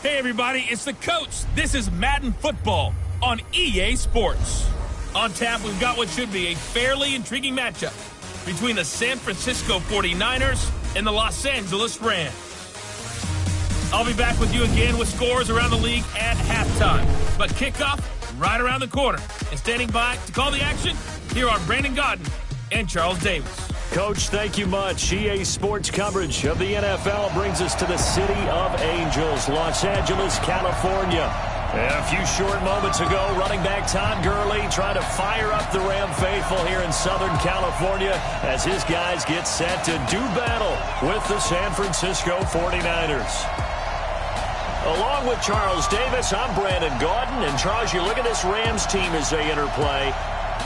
Hey everybody, it's the coach. This is Madden Football on EA Sports. On tap, we've got what should be a fairly intriguing matchup between the San Francisco 49ers and the Los Angeles Rams. I'll be back with you again with scores around the league at halftime. But kickoff right around the corner. And standing by to call the action, here are Brandon Gaudin and Charles Davis. Coach, thank you much. EA Sports coverage of the NFL brings us to the City of Angels, Los Angeles, California. A few short moments ago, running back Todd Gurley trying to fire up the Ram faithful here in Southern California as his guys get set to do battle with the San Francisco 49ers. Along with Charles Davis, I'm Brandon Gaudin. And Charles, you look at this Rams team as they interplay.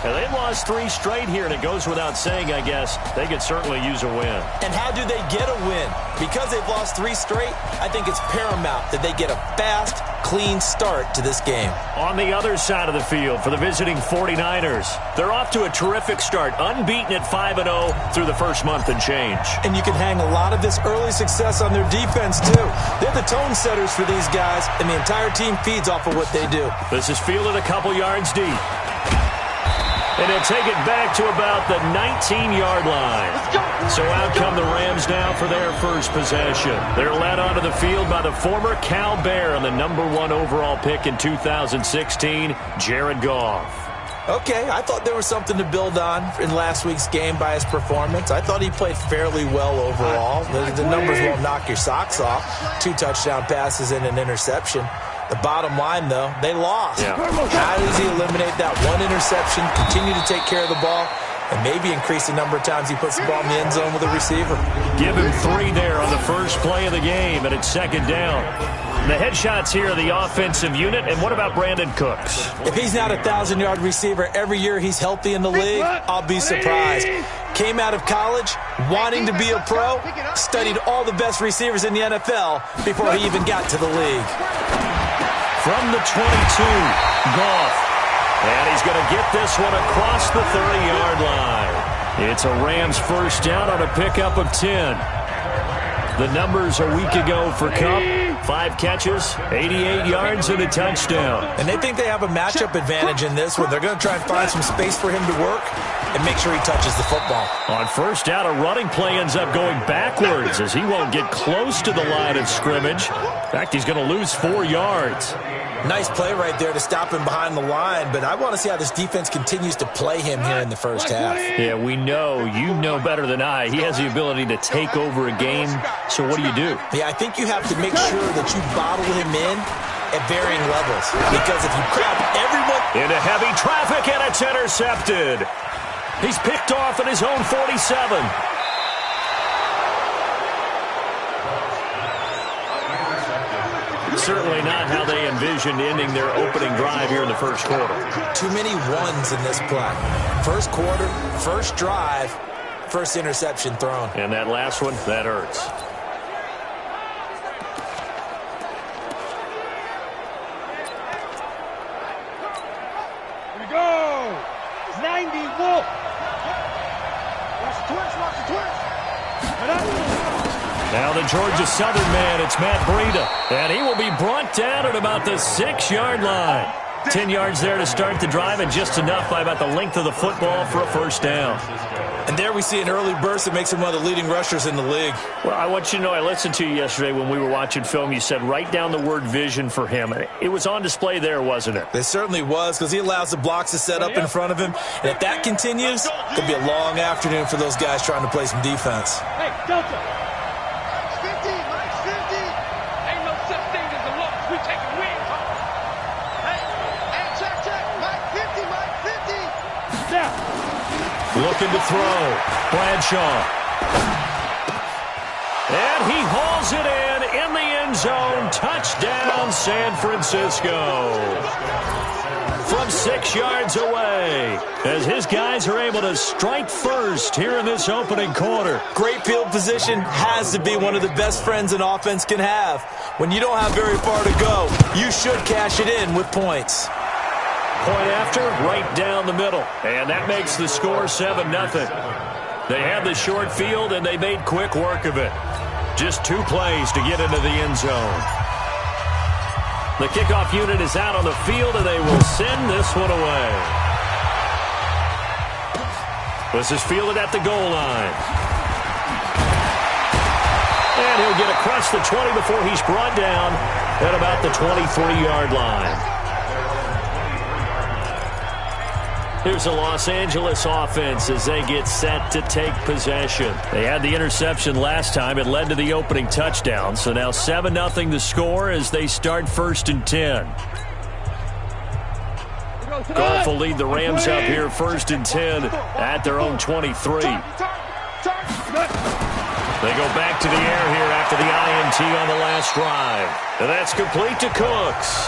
And they've lost 3 straight here, and it goes without saying, I guess, they could certainly use a win. And how do they get a win? Because they've lost 3 straight, I think it's paramount that they get a fast, clean start to this game. On the other side of the field for the visiting 49ers, they're off to a terrific start, unbeaten at 5-0 through the first month and change. And you can hang a lot of this early success on their defense, too. They're the tone setters for these guys, and the entire team feeds off of what they do. This is fielded a couple yards deep. And they'll take it back to about the 19-yard line. So out come the Rams now for their first possession. They're led onto the field by the former Cal Bear and the #1 overall pick in 2016, Jared Goff. Okay, I thought there was something to build on in last week's game by his performance. I thought he played fairly well overall. The numbers won't knock your socks off. 2 touchdown passes and an interception. The bottom line, though, they lost. Yeah. How does he eliminate that 1 interception, continue to take care of the ball, and maybe increase the number of times he puts the ball in the end zone with a receiver? Give him 3 there on the first play of the game, and it's second down. The headshots here are the offensive unit, and what about Brandon Cooks? If he's not a 1,000-yard receiver every year he's healthy in the league, I'll be surprised. Came out of college wanting to be a pro, studied all the best receivers in the NFL before he even got to the league. From the 22, Goff. And he's going to get this one across the 30-yard line. It's a Rams first down on a pickup of 10. The numbers a week ago for Kupp, 5 catches, 88 yards, and a touchdown. And they think they have a matchup advantage in this one. They're going to try and find some space for him to work and make sure he touches the football. On first down, a running play ends up going backwards as he won't get close to the line of scrimmage. In fact, he's going to lose 4 yards. Nice play right there to stop him behind the line, but I want to see how this defense continues to play him here in the first half. Yeah, we know. You know better than I. He has the ability to take over a game, so what do you do? Yeah, I think you have to make sure that you bottle him in at varying levels, because if you crowd everyone into heavy traffic, and it's intercepted. He's picked off at his own 47. Certainly not how they envisioned ending their opening drive here in the first quarter. Too many ones in this play. First quarter, first drive, first interception thrown. And that last one, that hurts. Here we go. 90 Wolf. Watch the twist, watch the twist. Now the Georgia Southern man, it's Matt Breida. And he will be brought down at about the 6-yard line. 10 yards there to start the drive, and just enough by about the length of the football for a first down. And there we see an early burst that makes him one of the leading rushers in the league. Well, I want you to know, I listened to you yesterday when we were watching film. You said write down the word vision for him. It was on display there, wasn't it? It certainly was, because he allows the blocks to set up in front of him. And if that continues, it could be a long afternoon for those guys trying to play some defense. Hey, Delta. 50, Mike, 50. Ain't no such thing as a loss. We take a win. Hey, check. Mike, 50, Mike, 50. Now. Looking to throw. Bradshaw. And he hauls it in the end zone. Touchdown, San Francisco. From 6 yards away, as his guys are able to strike first here in this opening quarter. Great field position has to be one of the best friends an offense can have. When you don't have very far to go, you should cash it in with points. Point after, right down the middle. And that makes the score 7-0. They had the short field, and they made quick work of it. Just 2 plays to get into the end zone. The kickoff unit is out on the field, and they will send this one away. This is fielded at the goal line. And he'll get across the 20 before he's brought down at about the 23-yard line. Here's the Los Angeles offense as they get set to take possession. They had the interception last time. It led to the opening touchdown. So now 7-0 the score as they start 1st and 10. Goff will lead the Rams up here 1st and 10 at their own 23. They go back to the air here after the INT on the last drive. And that's complete to Cooks.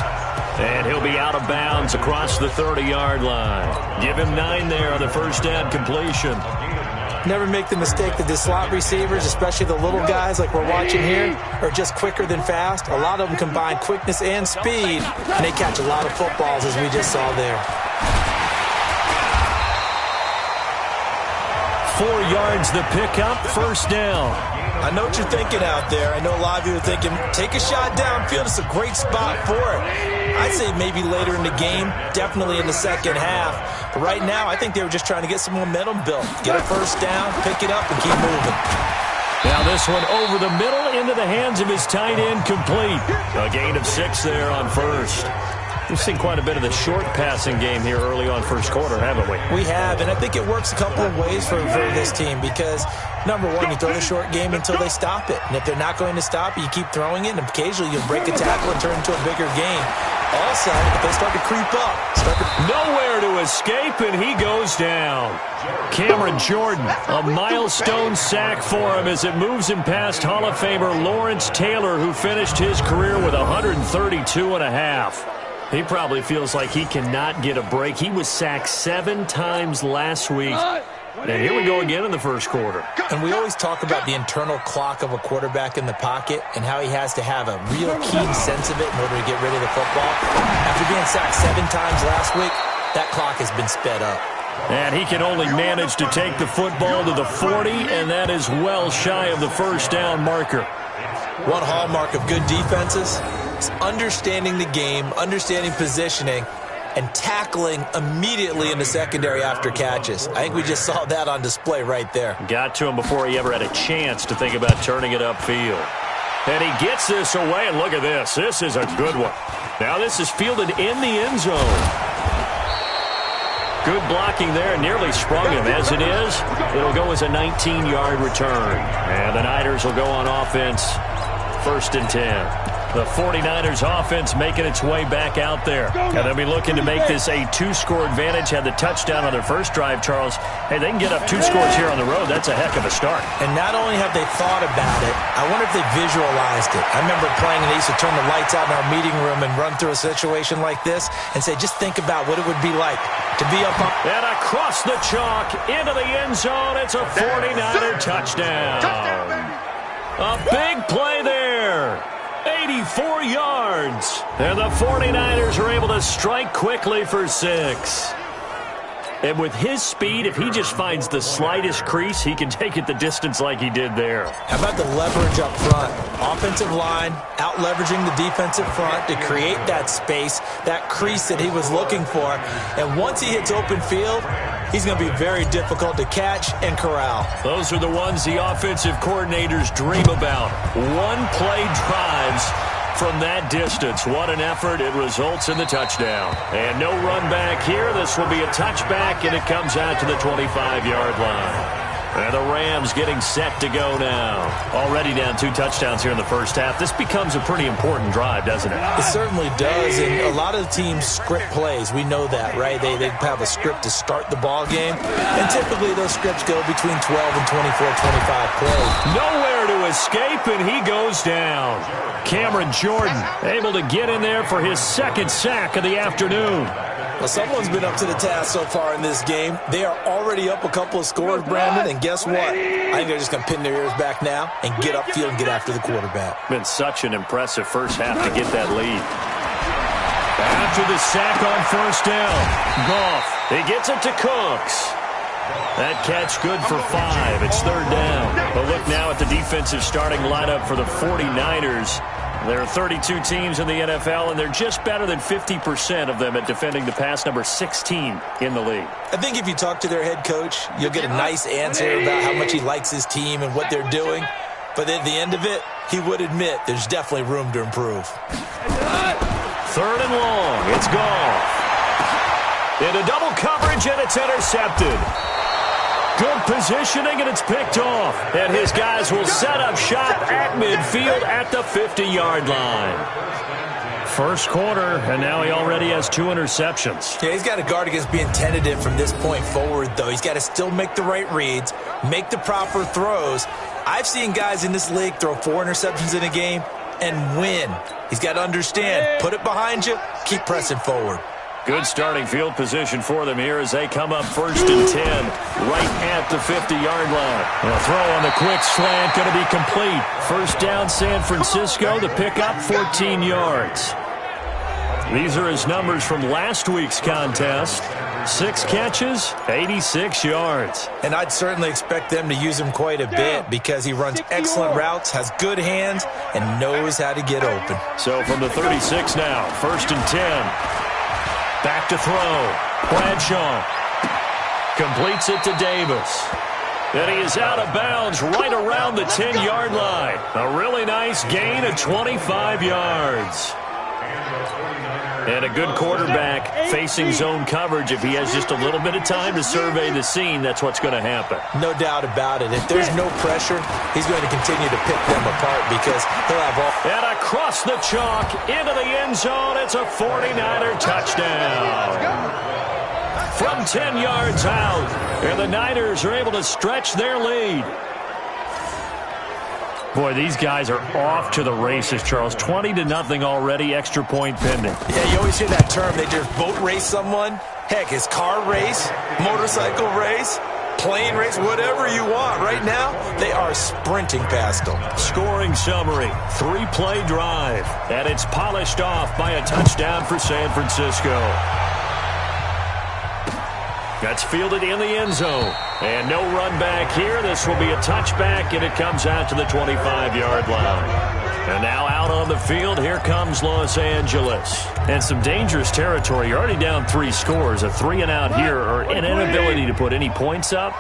And he'll be out of bounds across the 30-yard line. Give him 9 there on the first down completion. Never make the mistake that the slot receivers, especially the little guys like we're watching here, are just quicker than fast. A lot of them combine quickness and speed, and they catch a lot of footballs as we just saw there. 4 yards the pickup, first down. I know what you're thinking out there. I know a lot of you are thinking, take a shot downfield. It's a great spot for it. I'd say maybe later in the game, definitely in the second half. But right now, I think they were just trying to get some momentum built. Get a first down, pick it up, and keep moving. Now this one over the middle into the hands of his tight end, complete. A gain of 6 there on first. We've seen quite a bit of the short passing game here early on first quarter, haven't we? We have, and I think it works a couple of ways for this team because, number one, you throw the short game until they stop it. And if they're not going to stop it, you keep throwing it, and occasionally you'll break a tackle and turn it into a bigger game. Also, if they start to creep up. Nowhere to escape, and he goes down. Cameron Jordan, a milestone sack for him as it moves him past Hall of Famer Lawrence Taylor, who finished his career with 132.5. He probably feels like he cannot get a break. He was sacked 7 times last week. And here we go again in the first quarter. And we always talk about the internal clock of a quarterback in the pocket and how he has to have a real keen sense of it in order to get rid of the football. After being sacked 7 times last week, that clock has been sped up. And he can only manage to take the football to the 40, and that is well shy of the first down marker. One hallmark of good defenses is understanding the game, understanding positioning, and tackling immediately in the secondary after catches. I think we just saw that on display right there. Got to him before he ever had a chance to think about turning it upfield. And he gets this away, and look at this. This is a good one. Now this is fielded in the end zone. Good blocking there, nearly sprung him. As it is, it'll go as a 19-yard return. And the Niners will go on offense, 1st and 10. The 49ers offense making its way back out there. And they'll be looking to make this a 2-score advantage. Had the touchdown on their first drive, Charles. Hey, they can get up 2 scores here on the road. That's a heck of a start. And not only have they thought about it, I wonder if they visualized it. I remember playing, and they used to turn the lights out in our meeting room and run through a situation like this and say, just think about what it would be like to be up on. And across the chalk into the end zone. It's a 49er touchdown. A big play there. 84 yards. And the 49ers are able to strike quickly for 6. And with his speed, if he just finds the slightest crease, he can take it the distance like he did there. How about the leverage up front? Offensive line out-leveraging the defensive front to create that space, that crease that he was looking for. And once he hits open field, he's going to be very difficult to catch and corral. Those are the ones the offensive coordinators dream about. One-play drives from that distance. What an effort. It results in the touchdown. And no run back here. This will be a touchback, and it comes out to the 25-yard line. And the Rams getting set to go now. Already down 2 touchdowns here in the first half. This becomes a pretty important drive, doesn't it? It certainly does. And a lot of the teams script plays. We know that, right? They have a script to start the ball game. And typically those scripts go between 12 and 24, 25 plays. Nowhere to escape, and he goes down. Cameron Jordan able to get in there for his 2nd sack of the afternoon. Well, someone's been up to the task so far in this game. They are already up a couple of scores, Brandon, and guess what? I think they're just going to pin their ears back now and get upfield and get after the quarterback. Been such an impressive first half to get that lead. After the sack on first down, Goff, he gets it to Cooks. That catch good for 5. It's 3rd down. But look now at the defensive starting lineup for the 49ers. There are 32 teams in the NFL, and they're just better than 50% of them at defending the pass, number 16 in the league. I think if you talk to their head coach, you'll get a nice answer about how much he likes his team and what they're doing. But at the end of it, he would admit there's definitely room to improve. 3rd and long. It's Goff. Into double coverage, and it's intercepted. Good positioning, and it's picked off. And his guys will set up shop at midfield at the 50-yard line. First quarter, and now he already has 2 interceptions. Yeah, he's got to guard against being tentative from this point forward, though. He's got to still make the right reads, make the proper throws. I've seen guys in this league throw 4 interceptions in a game and win. He's got to understand, put it behind you, keep pressing forward. Good starting field position for them here as they come up 1st and 10 right at the 50-yard line. A throw on the quick slant going to be complete. First down, San Francisco. The pickup, 14 yards. These are his numbers from last week's contest. 6 catches, 86 yards. And I'd certainly expect them to use him quite a bit because he runs excellent routes, has good hands, and knows how to get open. So from the 36 now, 1st and 10. Back to throw. Bradshaw completes it to Davis. And he is out of bounds right around the 10-yard line. A really nice gain of 25 yards. And a good quarterback facing zone coverage. If he has just a little bit of time to survey the scene, that's what's going to happen. No doubt about it. If there's no pressure, he's going to continue to pick them apart because he'll have all. And across the chalk into the end zone, it's a 49er touchdown. From 10 yards out, and the Niners are able to stretch their lead. Boy, these guys are off to the races, Charles. 20-0 already, extra point pending. Yeah, you always hear that term. They just boat race someone. Heck, it's car race, motorcycle race, plane race, whatever you want. Right now, they are sprinting past them. Scoring summary, 3-play drive, and it's polished off by a touchdown for San Francisco. That's fielded in the end zone. And no run back here. This will be a touchback, and it comes out to the 25-yard line. And now out on the field, here comes Los Angeles. And some dangerous territory. You're already down 3 scores. A 3-and-out here, or an inability to put any points up.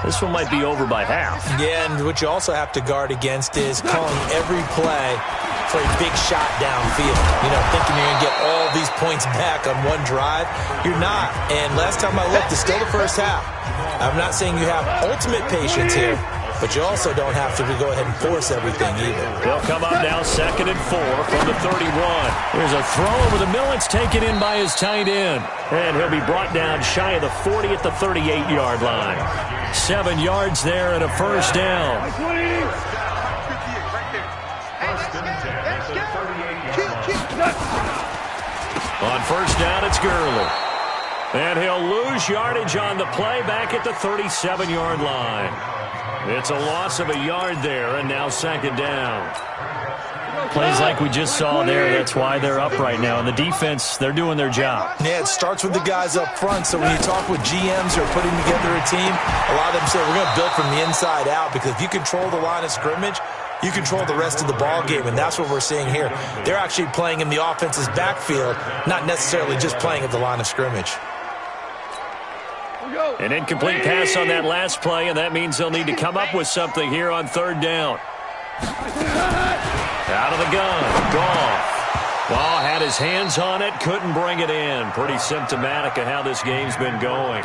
This one might be over by half. Yeah, and what you also have to guard against is calling every play for a big shot downfield. You know, thinking you're going to get all these points back on one drive. You're not. And last time I looked, it's still the first half. I'm not saying you have ultimate patience here, but you also don't have to go ahead and force everything either. They'll come up now 2nd and 4 from the 31. There's a throw over the middle. It's taken in by his tight end. And he'll be brought down shy of the 40 at the 38-yard line. 7 yards there and a first down. On first down, it's Gurley. And he'll lose yardage on the play back at the 37-yard line. It's a loss of a yard there, and now 2nd down. Plays like we just saw there, that's why they're up right now. And the defense, they're doing their job. Yeah, it starts with the guys up front. So when you talk with GMs who are putting together a team, a lot of them say we're going to build from the inside out because if you control the line of scrimmage, you control the rest of the ball game, and that's what we're seeing here. They're actually playing in the offense's backfield, not necessarily just playing at the line of scrimmage. An incomplete pass on that last play, and that means they'll need to come up with something here on 3rd down. Out of the gun, Goff. Ball had his hands on it, couldn't bring it in. Pretty symptomatic of how this game's been going.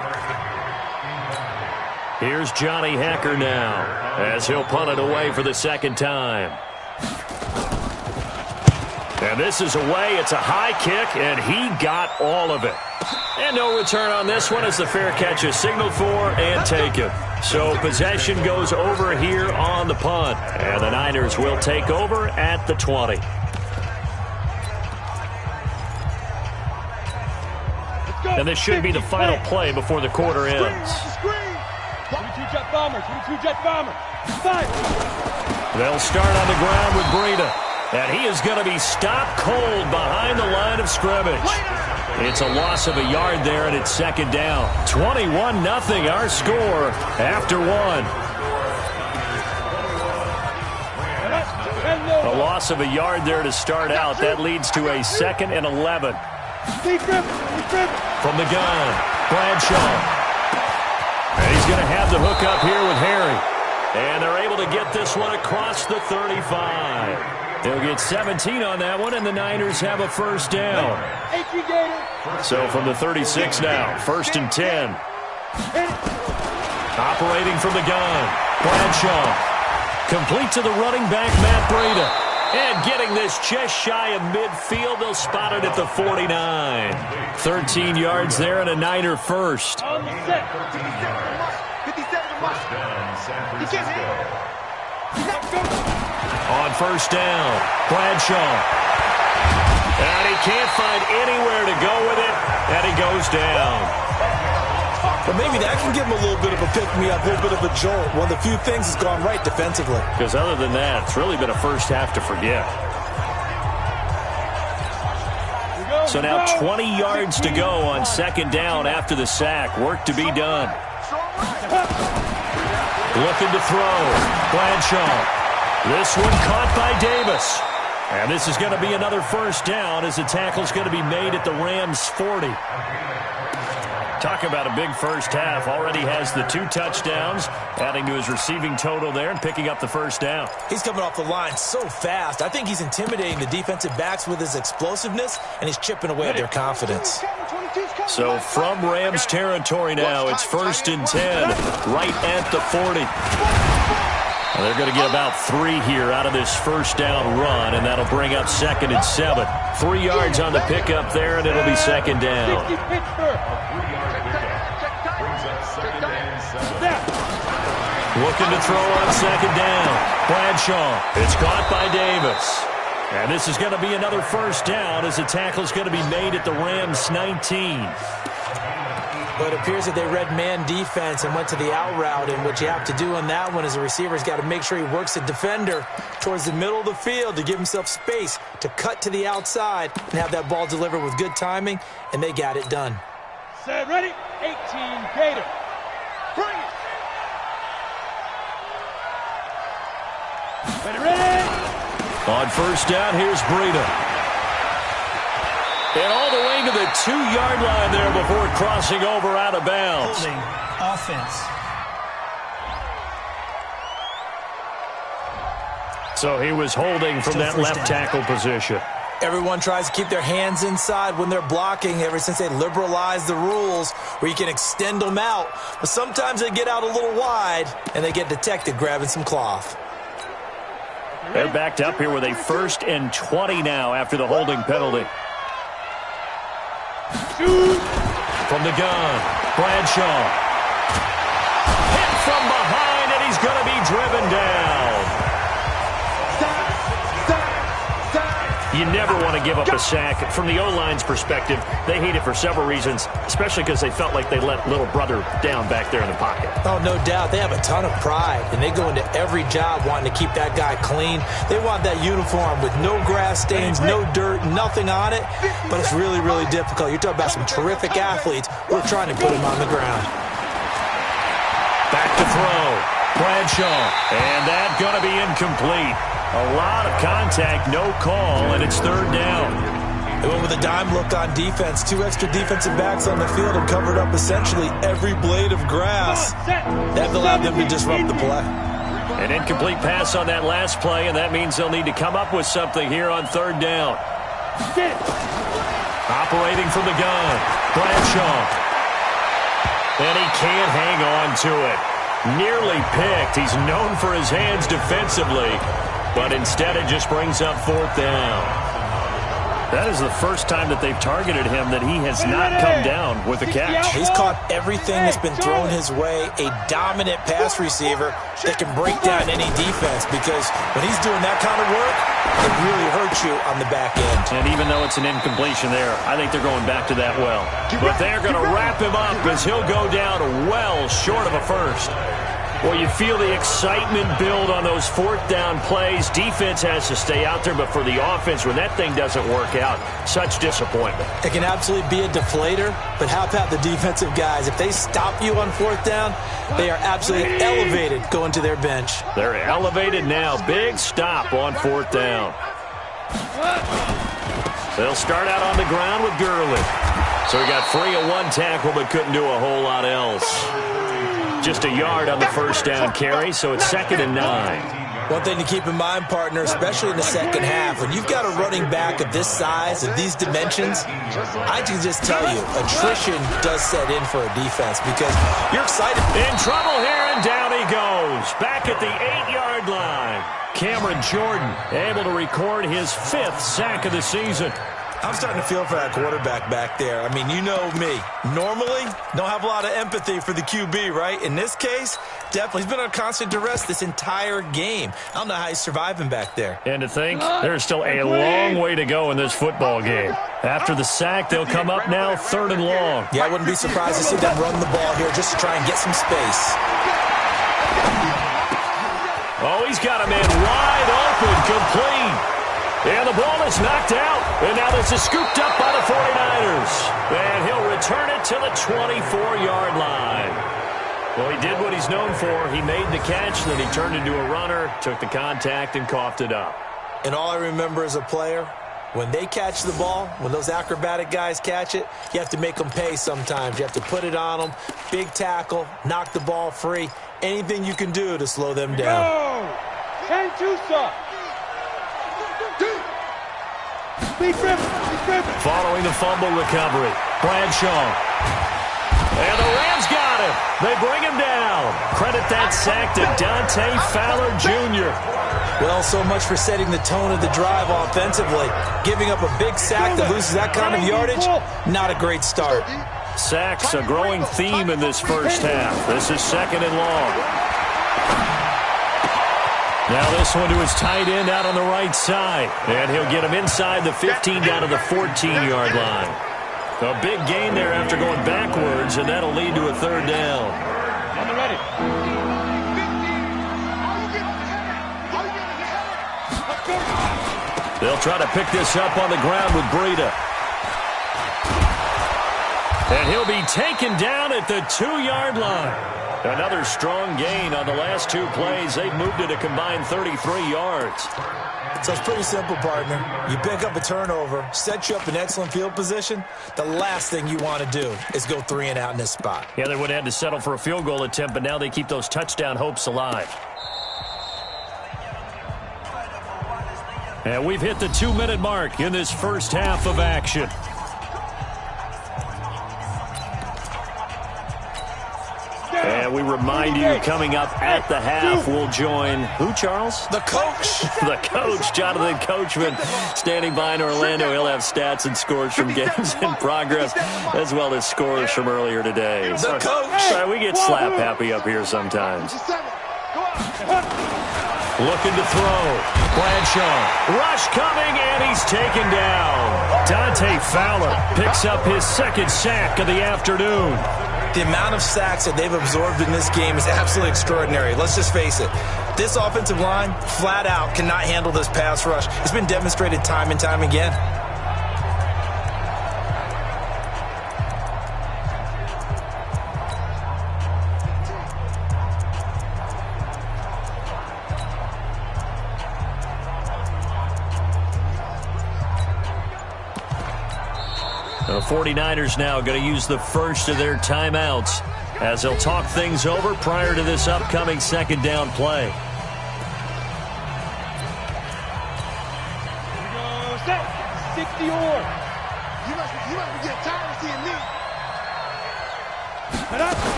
Here's Johnny Hekker now, as he'll punt it away for the 2nd time. And this is away. It's a high kick, and he got all of it. And no return on this one as the fair catch is signaled for and taken. So possession goes over here on the punt. And the Niners will take over at the 20. And this should be the final play before the quarter ends. 22 jet bomber, 22 jet bomber. They'll start on the ground with Breida. And he is going to be stopped cold behind the line of scrimmage. It's a loss of a yard there, and it's 2nd down. 21-0 our score after 1. A loss of a yard there to start out. That leads to a 2nd and 11. From the gun, Bradshaw. And he's going to have the hook up here with Harry. And they're able to get this one across the 35. They'll get 17 on that one, and the Niners have a first down. So from the 36 now, 1st and 10. Operating from the gun, Bradshaw. Complete to the running back, Matt Breida. And getting this just shy of midfield, they'll spot it at the 49. 13 yards there and a Niner first. On first down, Bradshaw. And he can't find anywhere to go with it, and he goes down. But maybe that can give him a little bit of a pick-me-up, a little bit of a jolt. One of the few things that's gone right defensively. Because other than that, it's really been a first half to forget. So now 20 yards to go on 2nd down after the sack. Work to be done. Looking to throw. Bradshaw. This one caught by Davis. And this is going to be another first down as the tackle's going to be made at the Rams' 40. Talk about a big first half. Already has the 2 touchdowns, adding to his receiving total there and picking up the first down. He's coming off the line so fast. I think he's intimidating the defensive backs with his explosiveness, and he's chipping away at their confidence. So from Rams territory now, it's 1st and 10, right at the 40. Well, they're going to get about 3 here out of this first down run, and that'll bring up 2nd and 7. 3 yards on the pickup there, and it'll be 2nd down. Looking to throw on 2nd down. Bradshaw. It's caught by Davis. And this is going to be another first down as the tackle's going to be made at the Rams' 19. But it appears that they read man defense and went to the out route, and what you have to do on that one is a receiver's got to make sure he works the defender towards the middle of the field to give himself space to cut to the outside and have that ball delivered with good timing, and they got it done. Set, ready, 18, Gator. Bring it. Ready. On first down, here's Breida. And all the way to the 2-yard line there before crossing over out of bounds. Holding offense. So he was holding from that left tackle position. Everyone tries to keep their hands inside when they're blocking ever since they liberalized the rules where you can extend them out. But sometimes they get out a little wide and they get detected grabbing some cloth. They're backed up here with a 1st and 20 now after the holding penalty. From the gun, Bradshaw. Hit from behind, and he's going to be driven down. You never want to give up a sack. From the O-line's perspective, they hate it for several reasons, especially because they felt like they let little brother down back there in the pocket. Oh, no doubt. They have a ton of pride, and they go into every job wanting to keep that guy clean. They want that uniform with no grass stains, no dirt, nothing on it, but it's really, really difficult. You're talking about some terrific athletes who are trying to put him on the ground. Back to throw. Bradshaw. And that's going to be incomplete. A lot of contact, no call, and it's 3rd down. They went with a dime look on defense. 2 extra defensive backs on the field and covered up essentially every blade of grass. That allowed them to disrupt the play. An incomplete pass on that last play, and that means they'll need to come up with something here on 3rd down. Operating from the gun, Bradshaw. And he can't hang on to it. Nearly picked. He's known for his hands defensively, but instead it just brings up 4th down. That is the first time that they've targeted him that he has not come down with a catch. He's caught everything that's been thrown his way. A dominant pass receiver that can break down any defense, because when he's doing that kind of work, it really hurts you on the back end. And even though it's an incompletion there, I think they're going back to that well. But they're going to wrap him up as he'll go down well short of a first. Well, you feel the excitement build on those fourth down plays. Defense has to stay out there, but for the offense, when that thing doesn't work out, such disappointment. It can absolutely be a deflator, but how about the defensive guys? If they stop you on fourth down, they are absolutely elevated going to their bench. They're elevated now. Big stop on fourth down. They'll start out on the ground with Gurley. So he got free of one tackle, but couldn't do a whole lot else. Just a yard on the first down carry, so it's 2nd and 9. One thing to keep in mind, partner, especially in the second half, when you've got a running back of this size, of these dimensions, I can just tell you, attrition does set in for a defense because you're excited. In trouble here, and down he goes. Back at the 8-yard line. Cameron Jordan able to record his 5th sack of the season. I'm starting to feel for that quarterback back there. I mean, you know me. Normally, don't have a lot of empathy for the QB, right? In this case, definitely. He's been on constant duress this entire game. I don't know how he's surviving back there. And to think, there's still a long way to go in this football game. After the sack, they'll come up now 3rd and long. Yeah, I wouldn't be surprised to see them run the ball here just to try and get some space. Oh, he's got a man wide open, complete. And the ball is knocked out. And now this is scooped up by the 49ers. And he'll return it to the 24-yard line. Well, he did what he's known for. He made the catch, then he turned into a runner, took the contact, and coughed it up. And all I remember as a player, when they catch the ball, when those acrobatic guys catch it, you have to make them pay sometimes. You have to put it on them, big tackle, knock the ball free. Anything you can do to slow them down. Following the fumble recovery, Bradshaw. And the Rams got him. They bring him down. Credit that sack to Dante Fowler Jr. Well, so much for setting the tone of the drive offensively. Giving up a big sack that loses that kind of yardage, not a great start. Sacks, a growing theme in this first half. This is 2nd and long. Now this one to his tight end out on the right side. And he'll get him inside the 15 down to the 14-yard line. A big gain there after going backwards, and that'll lead to a 3rd down. They'll try to pick this up on the ground with Breida. And he'll be taken down at the 2-yard line. Another strong gain on the last 2 plays. They've moved it a combined 33 yards. So it's pretty simple, partner. You pick up a turnover, set you up in excellent field position. The last thing you want to do is go 3 and out in this spot. Yeah, they would have had to settle for a field goal attempt, but now they keep those touchdown hopes alive. And we've hit the 2-minute mark in this first half of action. And we remind you, coming up at the half, we'll join who, Charles? The coach. The coach, Jonathan Coachman, standing by in Orlando. He'll have stats and scores from games in progress, as well as scores from earlier today. The coach. We get slap happy up here sometimes. Looking to throw. Bradshaw. Rush coming, and he's taken down. Dante Fowler picks up his 2nd sack of the afternoon. The amount of sacks that they've absorbed in this game is absolutely extraordinary. Let's just face it. This offensive line, flat out, cannot handle this pass rush. It's been demonstrated time and time again. The 49ers now going to use the first of their timeouts as they'll talk things over prior to this upcoming 2nd down play. Set. 60 or. You must be getting tired of seeing me.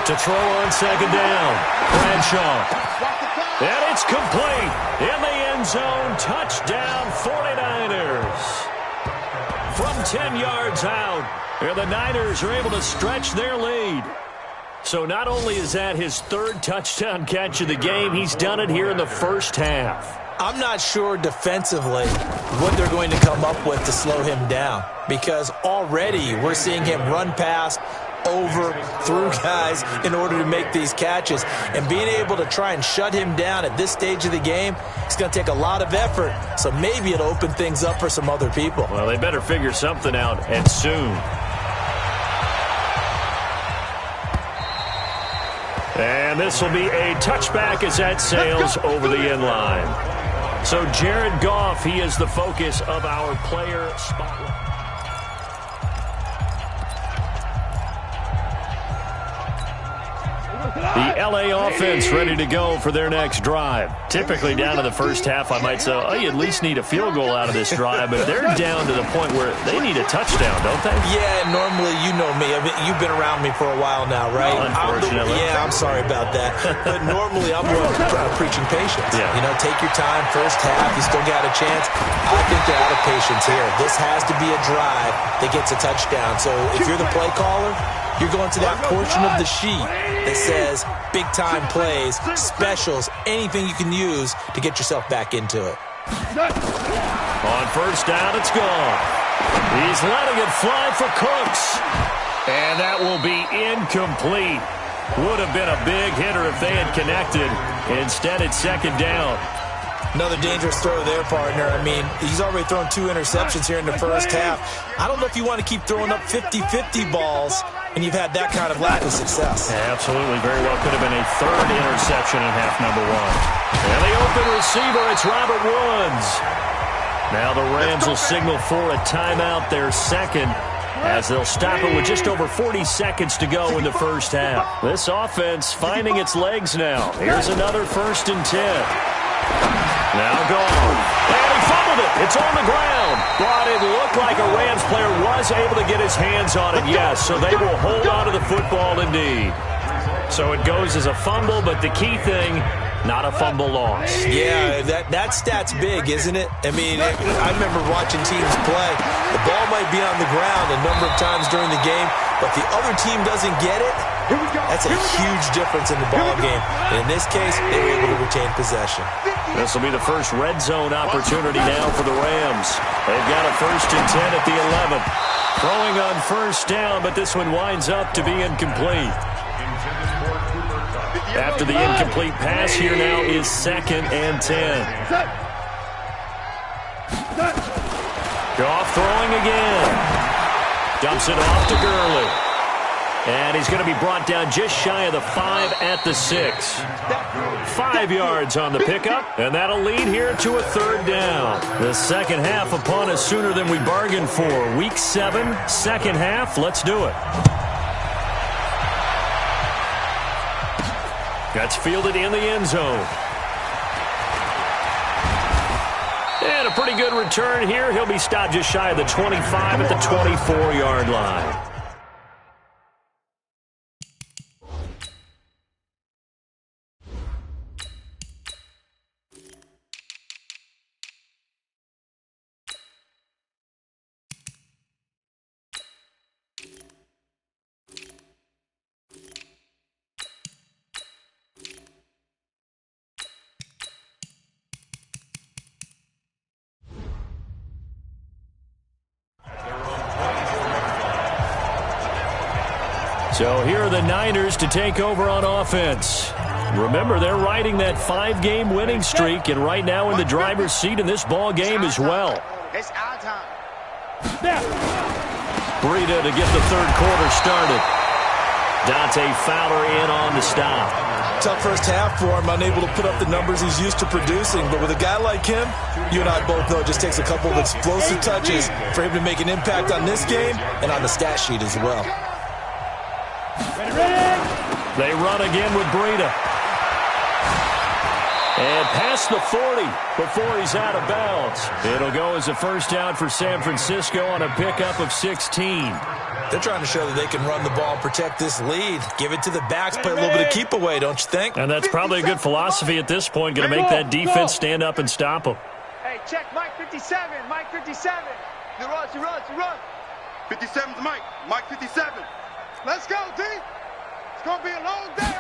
To throw on 2nd down. Bradshaw. And it's complete. In the end zone. Touchdown 49ers. From 10 yards out, and the Niners are able to stretch their lead. So not only is that his 3rd touchdown catch of the game, he's done it here in the first half. I'm not sure defensively what they're going to come up with to slow him down, because already we're seeing him run past over through guys in order to make these catches. And being able to try and shut him down at this stage of the game, it's going to take a lot of effort. So maybe it'll open things up for some other people. Well, they better figure something out, and soon. And this will be a touchback as that sails over the end line. So Jared Goff, he is the focus of our player spotlight. The L.A. offense ready to go for their next drive. Typically down to the first half, I might say, oh, you at least need a field goal out of this drive, but they're down to the point where they need a touchdown, don't they? Yeah, normally, you know me. I mean, you've been around me for a while now, right? Unfortunately. I'm sorry about that. But normally, I'm preaching patience. Yeah. You know, take your time, first half, you still got a chance. I think they're out of patience here. This has to be a drive that gets a touchdown. So if you're the play caller, you're going to that portion of the sheet that says big-time plays, specials, anything you can use to get yourself back into it. On first down, it's gone. He's letting it fly for Cooks. And that will be incomplete. Would have been a big hitter if they had connected. Instead, it's second down. Another dangerous throw there, partner. I mean, he's already thrown 2 interceptions here in the first half. I don't know if you want to keep throwing up 50-50 balls and you've had that kind of lack of success. Yeah, absolutely. Very well could have been a third interception in half number 1. And the open receiver, it's Robert Woods. Now the Rams will signal for a timeout, their second, as they'll stop it with just over 40 seconds to go in the first half. This offense finding its legs now. Here's another 1st and 10. Now gone. And he fumbled it. It's on the ground. But it looked like a Rams player was able to get his hands on it, yes. So they will hold on to the football indeed. So it goes as a fumble, but the key thing, not a fumble loss. Yeah, that stat's big, isn't it? I mean, I remember watching teams play. The ball might be on the ground a number of times during the game, but the other team doesn't get it. That's a huge difference in the ball game. And in this case, they were able to retain possession. This will be the first red zone opportunity now for the Rams. They've got a 1st and 10 at the 11. Throwing on first down, but this one winds up to be incomplete. After the incomplete pass, here now is 2nd and 10. Goff throwing again. Dumps it off to Gurley. And he's going to be brought down just shy of the 5 at the 6. 5 yards on the pickup, and that'll lead here to a 3rd down. The second half upon us sooner than we bargained for. Week 7, second half. Let's do it. That's fielded in the end zone. And a pretty good return here. He'll be stopped just shy of the 25 at the 24-yard line. So here are the Niners to take over on offense. Remember, they're riding that 5-game winning streak, and right now in the driver's seat in this ball game as well. It's our time. Breida to get the 3rd quarter started. Dante Fowler in on the stop. Tough first half for him, unable to put up the numbers he's used to producing. But with a guy like him, you and I both know it just takes a couple of explosive touches for him to make an impact on this game and on the stat sheet as well. They run again with Breida. And past the 40 before he's out of bounds. It'll go as a 1st down for San Francisco on a pickup of 16. They're trying to show that they can run the ball and protect this lead. Give it to the backs, play a little bit of keep away, don't you think? And that's probably a good philosophy at this point. Going to make that defense stand up and stop them. Hey, check Mike 57. Mike 57. He runs, he runs, he runs. 57's Mike. Mike 57. Let's go, D. It's going to be a long day.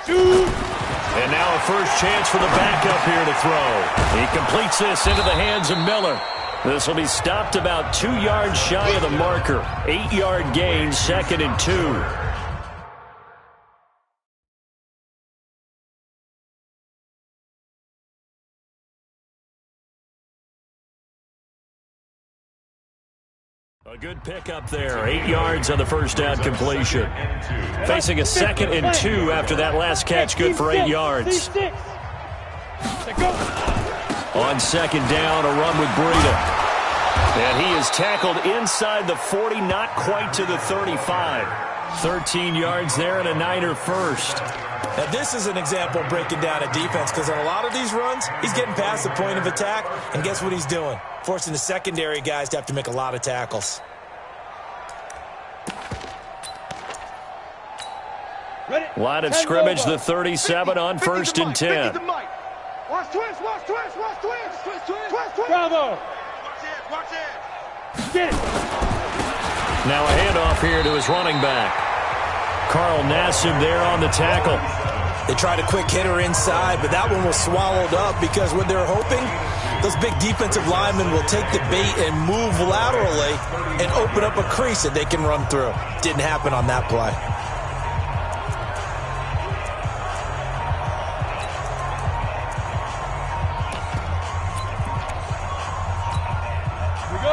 And now a first chance for the backup here to throw. He completes this into the hands of Miller. This will be stopped about 2 yards shy of the marker. 8-yard gain, 2nd and 2. A good pickup there. 8 yards on the first down completion. Facing a 2nd and 2 after that last catch. Good for 8 yards. On 2nd down, a run with Breida. And he is tackled inside the 40, not quite to the 35. 13 yards there and a Niner first. Now, this is an example of breaking down a defense, because on a lot of these runs, he's getting past the point of attack, and guess what he's doing? Forcing the secondary guys to have to make a lot of tackles. Line of scrimmage, the 37 on 1st and 10. Watch twist, watch twist, watch twist. Twist, twist. Bravo. Watch it. Get it. Now a handoff here to his running back. Carl Nassib there on the tackle. They tried a quick hitter inside, but that one was swallowed up because what they're hoping, those big defensive linemen will take the bait and move laterally and open up a crease that they can run through. Didn't happen on that play.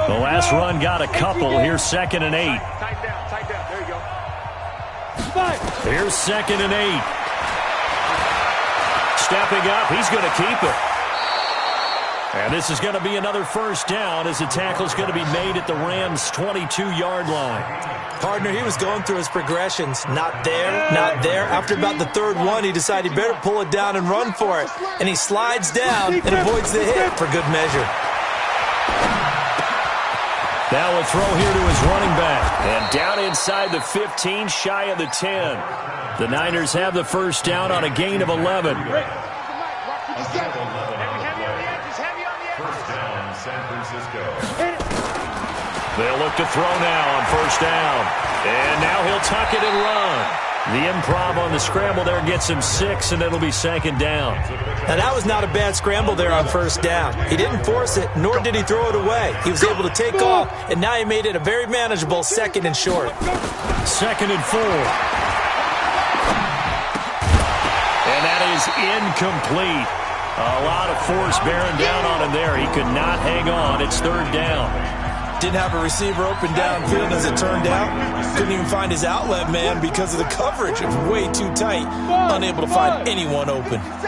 The last run got a couple. Here's 2nd and 8. Tight down. There you go. Here's 2nd and 8. Stepping up, he's going to keep it. And this is going to be another first down as the tackle's going to be made at the Rams' 22-yard line. Partner, he was going through his progressions. Not there, not there. After about the 3rd one, he decided he better pull it down and run for it. And he slides down and avoids the hit for good measure. Now a throw here to his running back. And down inside the 15, shy of the 10. The Niners have the first down on a gain of 11. First down, San Francisco. They'll look to throw now on 1st down. And now he'll tuck it and run. The improv on the scramble there gets him 6, and it'll be 2nd down. Now, that was not a bad scramble there on 1st down. He didn't force it, nor did he throw it away. He was able to take off, and now he made it a very manageable 2nd and short. 2nd and 4. And that is incomplete. A lot of force bearing down on him there. He could not hang on. It's 3rd down. Didn't have a receiver open downfield as it turned out. Couldn't even find his outlet man because of the coverage. It was way too tight. Unable to find anyone open. Out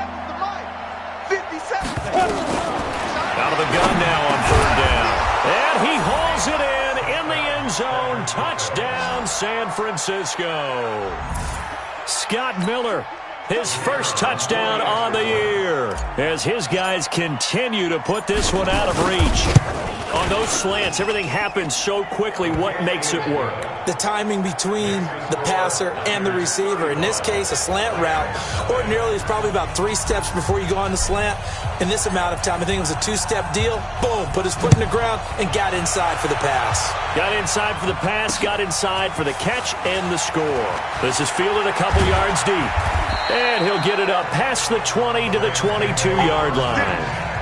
of the gun now on 3rd down. And he hauls it in the end zone. Touchdown, San Francisco. Scott Miller, his first touchdown on the year, as his guys continue to put this one out of reach. On those slants, everything happens so quickly. What makes it work? The timing between the passer and the receiver. In this case, a slant route ordinarily is probably about 3 steps before you go on the slant. In this amount of time, I think it was a 2-step deal. Boom, put his foot in the ground and got inside for the pass. Got inside for the pass, got inside for the catch and the score. This is fielded a couple yards deep. And he'll get it up past the 20 to the 22-yard line.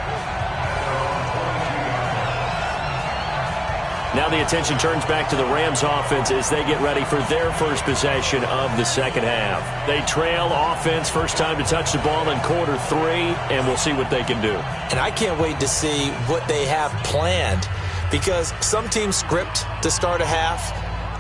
Now the attention turns back to the Rams offense as they get ready for their first possession of the 2nd half. They trail offense, first time to touch the ball in quarter 3, and we'll see what they can do. And I can't wait to see what they have planned, because some teams script to start a half.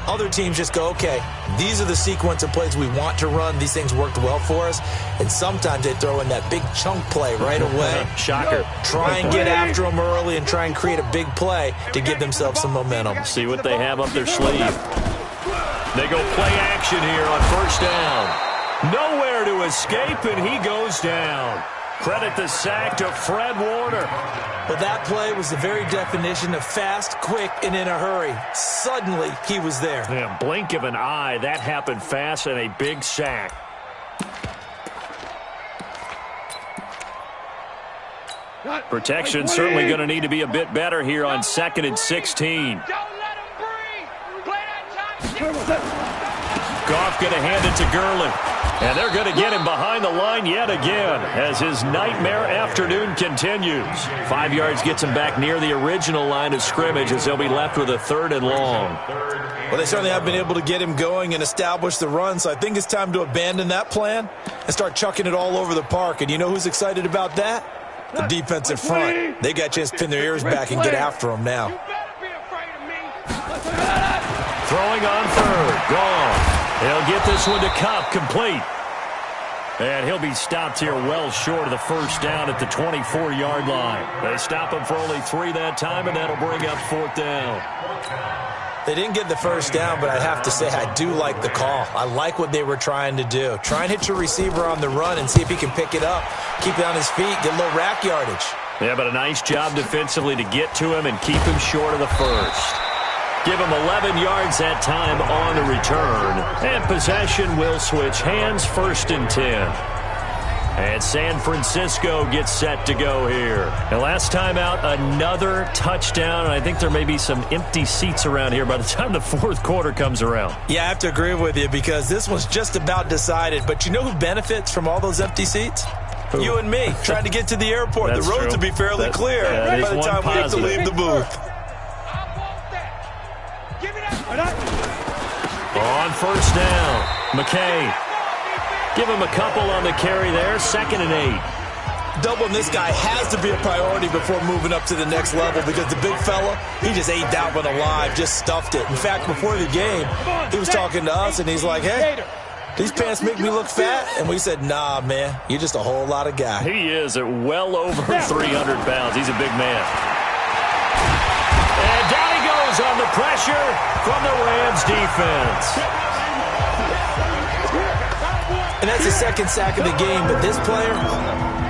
Other teams just go, okay, these are the sequence of plays we want to run. These things worked well for us. And sometimes they throw in that big chunk play right away. Shocker. Try and get after them early and try and create a big play to give themselves some momentum. See what they have up their sleeve. They go play action here on 1st down. Nowhere to escape, and he goes down. Credit the sack to Fred Warner. Well, that play was the very definition of fast, quick, and in a hurry. Suddenly, he was there. Yeah, blink of an eye. That happened fast, and a big sack. Protection certainly going to need to be a bit better here on 2nd and 16. Don't let him breathe. Play that time. Goff going to hand it to Gurley. And they're going to get him behind the line yet again as his nightmare afternoon continues. 5 yards gets him back near the original line of scrimmage as they'll be left with a 3rd and long. Well, they certainly have been able to get him going and establish the run, so I think it's time to abandon that plan and start chucking it all over the park. And you know who's excited about that? The defensive front. They got a chance to pin their ears back and get after him now. You better be afraid of me. Throwing on third. Gone. He'll get this one to Kupp, complete. And he'll be stopped here well short of the first down at the 24-yard line. They stop him for only 3 that time, and that'll bring up 4th down. They didn't get the first down, but I have to say I do like the call. I like what they were trying to do. Try and hit your receiver on the run and see if he can pick it up. Keep it on his feet, get a little rack yardage. Yeah, but a nice job defensively to get to him and keep him short of the first. Give him 11 yards that time on the return. And possession will switch hands, 1st and 10. And San Francisco gets set to go here. And last time out, another touchdown. And I think there may be some empty seats around here by the time the 4th quarter comes around. Yeah, I have to agree with you because this one's just about decided. But you know who benefits from all those empty seats? Who? You and me, trying to get to the airport. The roads will be fairly clear by the time we have to leave the booth. On 1st down, McKay. Give him a couple on the carry there, 2nd and 8. Doubling this guy has to be a priority before moving up to the next level because the big fella, he just ate that one alive, just stuffed it. In fact, before the game, he was talking to us, and he's like, hey, these pants make me look fat. And we said, nah, man, you're just a whole lot of guy. He is at well over 300 pounds. He's a big man. And down he goes on the pressure from the Rams defense. And that's the 2nd sack of the game, but this player,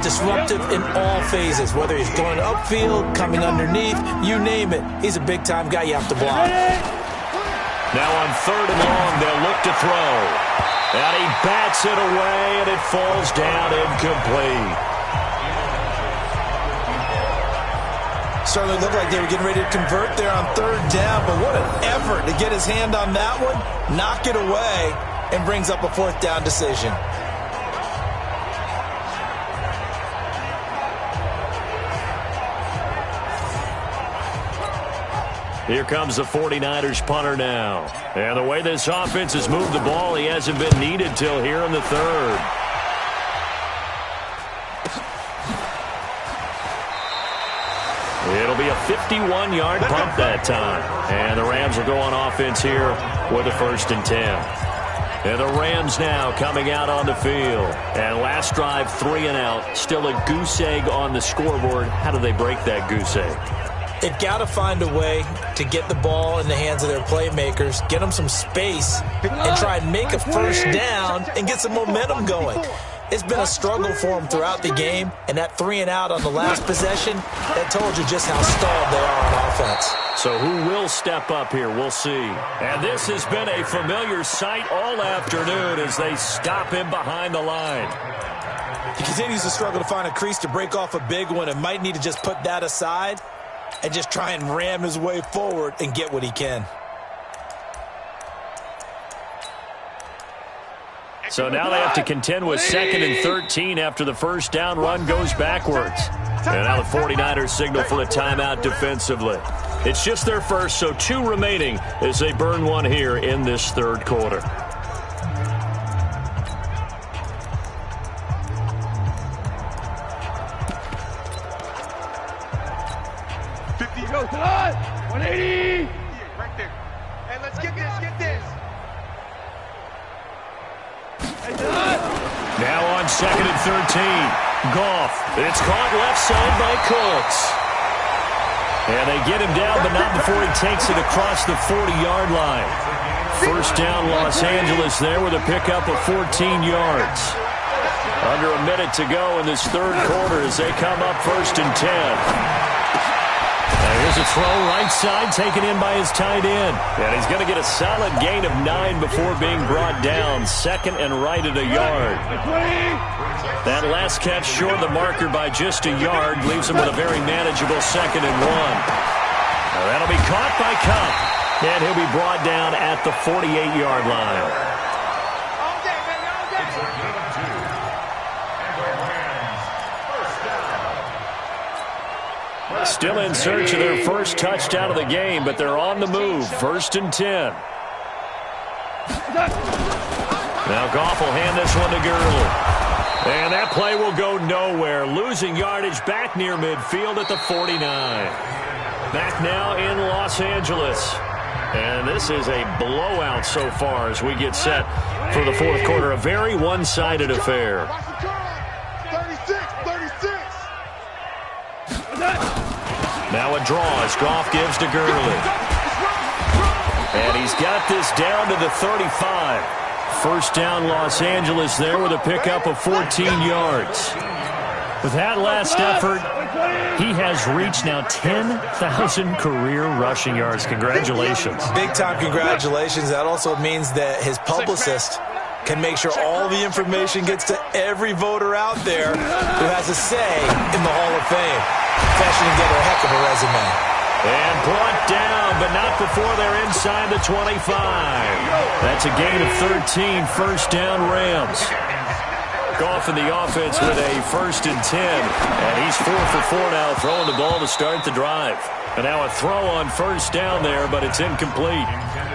disruptive in all phases, whether he's going upfield, coming underneath, you name it. He's a big-time guy you have to block. Now on 3rd and long, they'll look to throw. And he bats it away, and it falls down incomplete. Certainly looked like they were getting ready to convert there on 3rd down, but what an effort to get his hand on that one, knock it away, and brings up a 4th down decision. Here comes the 49ers punter now. And the way this offense has moved the ball, he hasn't been needed till here in the 3rd. It'll be a 51-yard punt that time. And the Rams will go on offense here with a 1st and 10. And the Rams now coming out on the field. And last drive, 3 and out. Still a goose egg on the scoreboard. How do they break that goose egg? They've got to find a way to get the ball in the hands of their playmakers, get them some space, and try and make a 1st down and get some momentum going. It's been a struggle for them throughout the game, and that 3 and out on the last possession, that told you just how stalled they are on offense. So who will step up here? We'll see. And this has been a familiar sight all afternoon as they stop him behind the line. He continues to struggle to find a crease to break off a big one and might need to just put that aside and just try and ram his way forward and get what he can. So now they have to contend with 2nd and 13 after the 1st down run goes backwards. And now the 49ers signal for a timeout defensively. It's just their first, so 2 remaining as they burn one here in this 3rd quarter. Go, come on! 180! Right there. Hey, let's get this, get this. Now on 2nd and 13. Goff. It's caught left side by Cooks. And they get him down, but not before he takes it across the 40-yard line. 1st down, Los Angeles there with a pickup of 14 yards. Under a minute to go in this 3rd quarter as they come up 1st and 10. Here's a throw right side taken in by his tight end. And he's going to get a solid gain of 9 before being brought down. 2nd and right at a yard. That last catch short of the marker by just a yard leaves him with a very manageable 2nd and 1. Now that'll be caught by Kupp. And he'll be brought down at the 48-yard line. Still in search of their first touchdown of the game, but they're on the move. 1st and 10. Now Goff will hand this one to Gurley. And that play will go nowhere. Losing yardage back near midfield at the 49. Back now in Los Angeles. And this is a blowout so far as we get set for the fourth quarter. A very one-sided affair. 36. Now a draw as Goff gives to Gurley. And he's got this down to the 35. First down Los Angeles there with a pickup of 14 yards. With that last effort, he has reached now 10,000 career rushing yards. Congratulations. Big-time congratulations. That also means that his publicist can make sure all the information gets to every voter out there who has a say in the Hall of Fame. Fashioning together a heck of a resume. And brought down, but not before they're inside the 25. That's a gain of 13, first down Rams. Goff in the offense with a 1st and 10. And he's 4 for 4 now, throwing the ball to start the drive. And now a throw on first down there, but it's incomplete.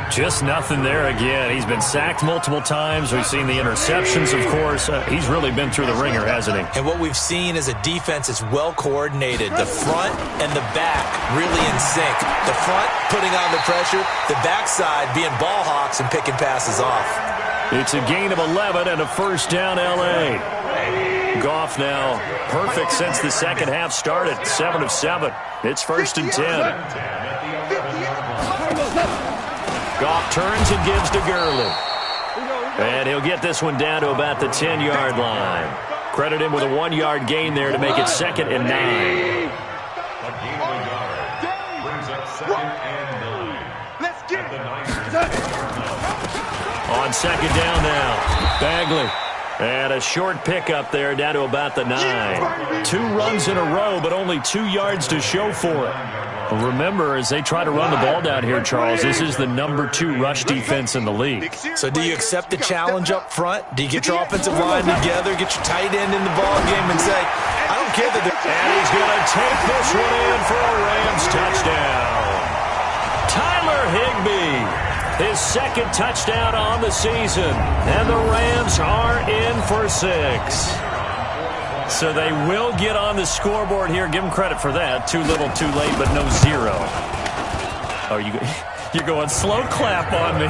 Just nothing there again. He's been sacked multiple times. We've seen the interceptions, of course. He's really been through the ringer, hasn't he? And what we've seen is a defense that's well coordinated. The front and the back really in sync. The front putting on the pressure, the backside being ball hawks and picking passes off. It's a gain of 11 and a first down L.A. Goff now perfect since the second half started. 7 of 7. It's 1st and 10. Goff turns and gives to Gurley. And he'll get this one down to about the 10-yard line. Credit him with a 1-yard gain there to make it 2nd and 9. A gain of a yard brings up 2nd and 9. Let's get it. On 2nd down now, Bagley. And a short pickup there down to about the 9. 2 runs in a row, but only 2 yards to show for it. Remember, as they try to run the ball down here, Charles, this is the number 2 rush defense in the league. So do you accept the challenge up front? Do you get your offensive line together, get your tight end in the ball game and say, I don't care that they're... And he's going to take this one in for a Rams touchdown. Tyler Higbee, his 2nd touchdown on the season. And the Rams are in for 6. So they will get on the scoreboard here. Give them credit for that. Too little, too late, but no 0. Oh, you're going slow clap on me.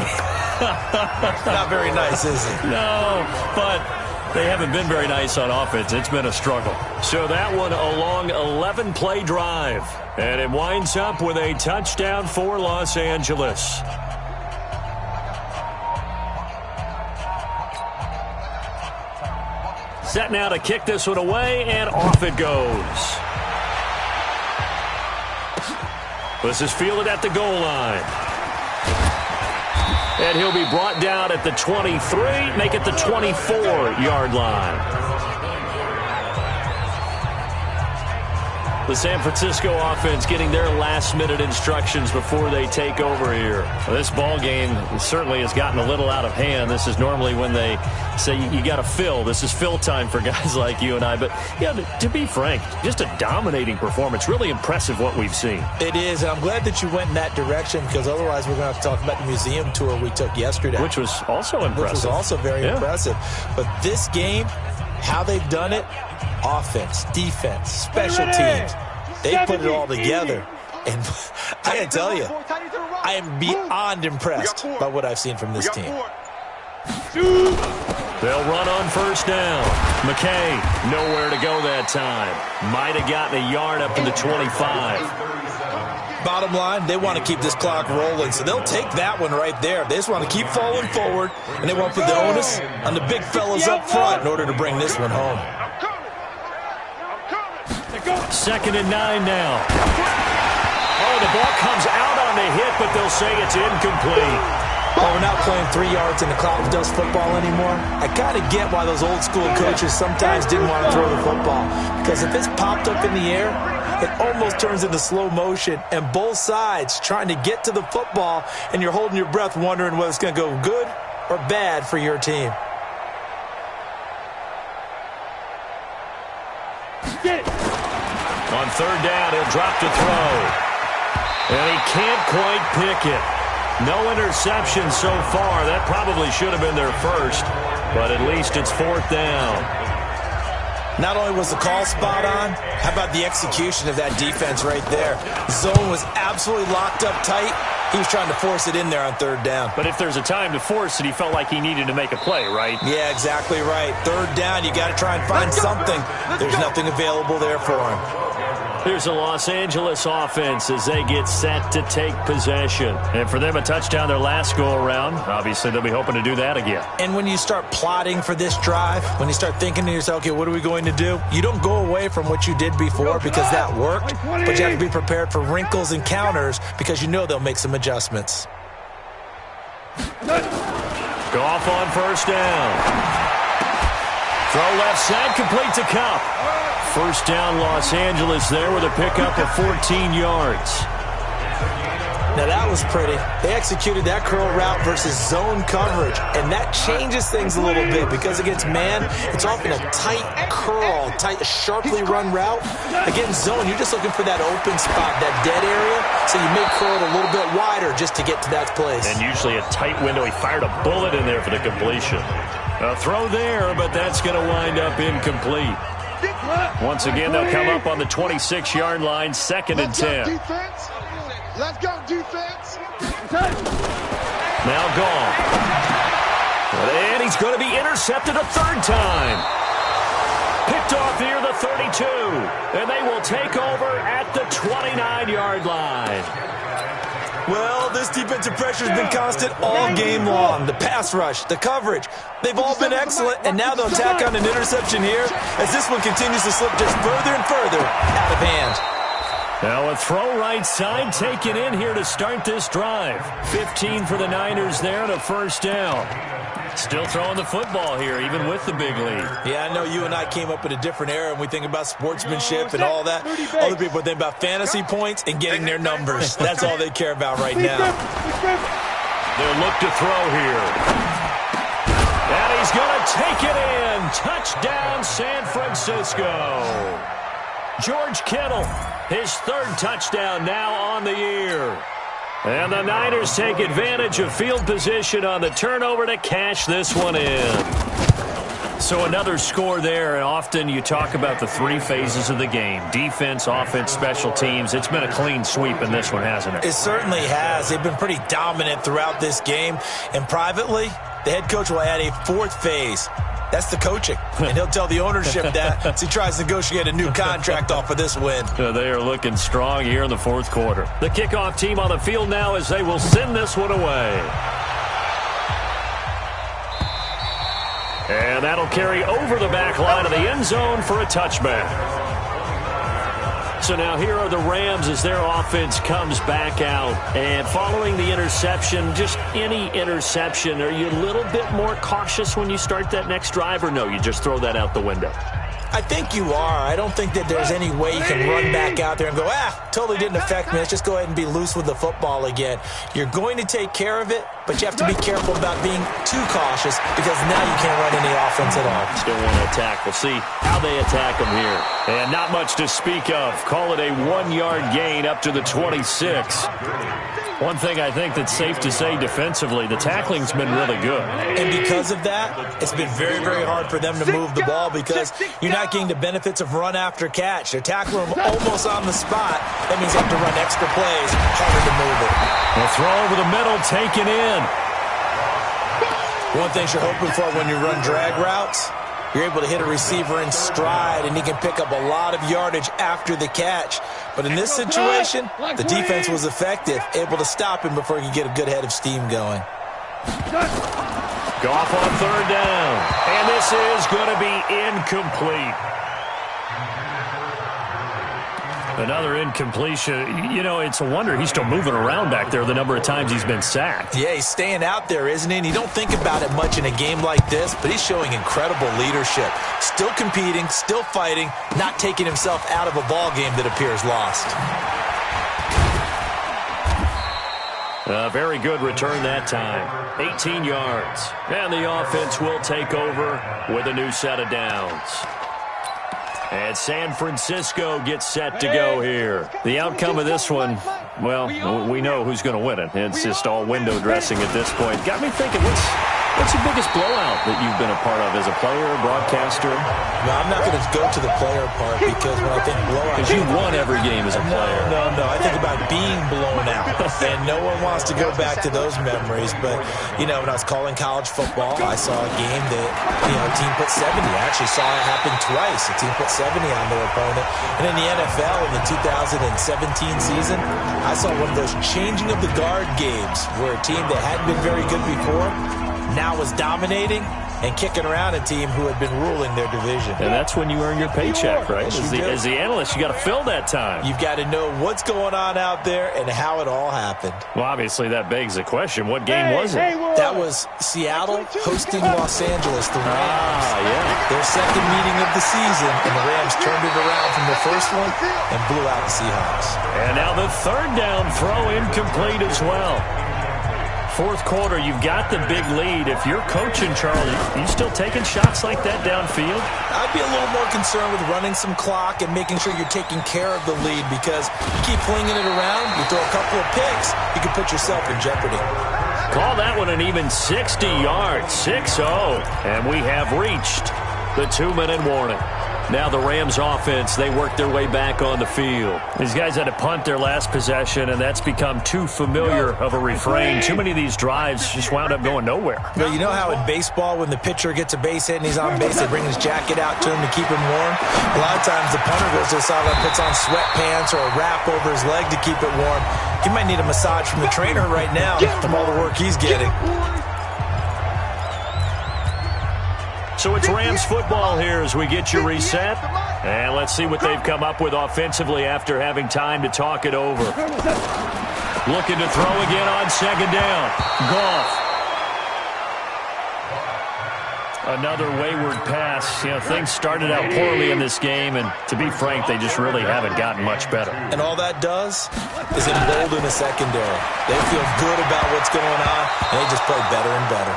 Not very nice, is it? No, but they haven't been very nice on offense. It's been a struggle. So that one a long 11-play drive. And it winds up with a touchdown for Los Angeles. Set now to kick this one away, and off it goes. This is fielded at the goal line. And he'll be brought down at the 23, make it the 24-yard line. The San Francisco offense getting their last-minute instructions before they take over here. This ball game certainly has gotten a little out of hand. This is normally when they say you got to fill. This is fill time for guys like you and I. But, yeah, to be frank, just a dominating performance. Really impressive what we've seen. It is, and I'm glad that you went in that direction because otherwise we're going to have to talk about the museum tour we took yesterday. Which was also impressive. Which was also very impressive. But this game, how they've done it, offense, defense, special teams, they put it all together. And I got to tell you, I am beyond impressed by what I've seen from this team. They'll run on first down. McKay, nowhere to go that time. Might have gotten a yard up to the 25. Bottom line, they want to keep this clock rolling, so they'll take that one right there. They just want to keep falling forward, and they want to put the onus on the big fellas up front in order to bring this one home. 2nd and 9 now. Oh, the ball comes out on the hit, but they'll say it's incomplete. Oh, we're not playing 3 yards in the cloud dust football anymore. I kind of get why those old school coaches sometimes didn't want to throw the football. Because if it's popped up in the air, it almost turns into slow motion. And both sides trying to get to the football, and you're holding your breath wondering whether it's going to go good or bad for your team. On 3rd down, he'll drop to throw. And he can't quite pick it. No interception so far. That probably should have been their first, but at least it's 4th down. Not only was the call spot on, how about the execution of that defense right there? Zone was absolutely locked up tight. He was trying to force it in there on third down. But if there's a time to force it, he felt like he needed to make a play, right? Yeah, exactly right. Third down, you got to try and find something. There's nothing available there for him. Here's the Los Angeles offense as they get set to take possession. And for them, a touchdown their last go-around. Obviously, they'll be hoping to do that again. And when you start plotting for this drive, when you start thinking to yourself, okay, what are we going to do? You don't go away from what you did before because that worked, but you have to be prepared for wrinkles and counters because you know they'll make some adjustments. Goff on first down. Throw left side, complete to Kupp. First down, Los Angeles there with a pickup of 14 yards. Now that was pretty. They executed that curl route versus zone coverage, and that changes things a little bit because against man, it's often a tight curl, tight, sharply run route. Against zone, you're just looking for that open spot, that dead area, so you may curl it a little bit wider just to get to that place. And usually a tight window. He fired a bullet in there for the completion. A throw there, but that's going to wind up incomplete. Once again, they'll come up on the 26-yard line, 2nd and 10. Let's go, defense. Now gone. And he's going to be intercepted a third time. Picked off near the 32. And they will take over at the 29-yard line. Well, this defensive pressure has been constant all game long. The pass rush, the coverage, they've all been excellent, and now they'll tack on an interception here as this one continues to slip just further and further out of hand. Now a throw right side taken in here to start this drive. 15 for the Niners there and a first down. Still throwing the football here, even with the big lead. Yeah, I know you and I came up in a different era and we think about sportsmanship and all that. Other people think about fantasy points and getting their numbers. That's all they care about right now. They'll look to throw here. And he's going to take it in. Touchdown, San Francisco. George Kittle, his third touchdown now on the year. And the Niners take advantage of field position on the turnover to cash this one in. So another score there, and often you talk about the three phases of the game. Defense, offense, special teams. It's been a clean sweep in this one, hasn't it? It certainly has. They've been pretty dominant throughout this game. And privately, the head coach will add a fourth phase. That's the coaching. And he'll tell the ownership that as he tries to negotiate a new contract off of this win. They are looking strong here in the fourth quarter. The kickoff team on the field now as they will send this one away. And that'll carry over the back line of the end zone for a touchback. So now here are the Rams as their offense comes back out. And following the interception, just any interception, are you a little bit more cautious when you start that next drive, or no, you just throw that out the window? I think you are. I don't think that there's any way you can run back out there and go, totally didn't affect me. Let's just go ahead and be loose with the football again. You're going to take care of it, but you have to be careful about being too cautious because now you can't run any offense at all. Still want to attack. We'll see how they attack them here. And not much to speak of. Call it a 1-yard gain up to the 26. One thing I think that's safe to say defensively, the tackling's been really good. And because of that, it's been very, very hard for them to move the ball because you're not getting the benefits of run after catch. They're tackling them almost on the spot. That means you have to run extra plays, harder to move it. A throw over the middle taken in. One thing you're hoping for when you run drag routes, you're able to hit a receiver in stride, and he can pick up a lot of yardage after the catch. But in this situation, the defense was effective, able to stop him before he could get a good head of steam going. Goff on third down. And this is going to be incomplete. Another incompletion. You know, it's a wonder he's still moving around back there the number of times he's been sacked. Yeah, he's staying out there, isn't he? And you don't think about it much in a game like this, but he's showing incredible leadership. Still competing, still fighting, not taking himself out of a ball game that appears lost. A very good return that time. 18 yards. And the offense will take over with a new set of downs. And San Francisco gets set to go here. The outcome of this one, well, we know who's going to win it. It's just all window dressing at this point. Got me thinking, What's the biggest blowout that you've been a part of as a player, broadcaster? No, I'm not going to go to the player part because when I think blowout... Because you won every game as a player. No. I think about being blown out. And no one wants to go back to those memories. But, when I was calling college football, I saw a game that, a team put 70. I actually saw it happen twice. A team put 70 on their opponent. And in the NFL, in the 2017 season, I saw one of those changing of the guard games where a team that hadn't been very good before now was dominating and kicking around a team who had been ruling their division. And that's when you earn your paycheck, right? As the analyst, you got to fill that time. You've got to know what's going on out there and how it all happened. Well, obviously, that begs the question, what game was it? That was Seattle hosting Los Angeles, the Rams. Yeah. Their second meeting of the season, and the Rams turned it around from the first one and blew out the Seahawks. And now the third down throw incomplete as well. Fourth quarter, you've got the big lead. If you're coaching, Charlie, are you still taking shots like that downfield? I'd be a little more concerned with running some clock and making sure you're taking care of the lead because you keep flinging it around, you throw a couple of picks, you can put yourself in jeopardy. Call that one an even 60 yards, 6-0. And we have reached the 2-minute warning. Now the Rams offense, they work their way back on the field. These guys had to punt their last possession, and that's become too familiar of a refrain. Too many of these drives just wound up going nowhere. Well, you know how in baseball when the pitcher gets a base hit and he's on base, they bring his jacket out to him to keep him warm? A lot of times the punter goes to the sideline, puts on sweatpants or a wrap over his leg to keep it warm. He might need a massage from the trainer right now from all the work he's getting. So it's Rams football here as we get you reset. And let's see what they've come up with offensively after having time to talk it over. Looking to throw again on second down. Goff. Another wayward pass. Things started out poorly in this game, and to be frank, they just really haven't gotten much better. And all that does is embolden the secondary. They feel good about what's going on, and they just play better and better.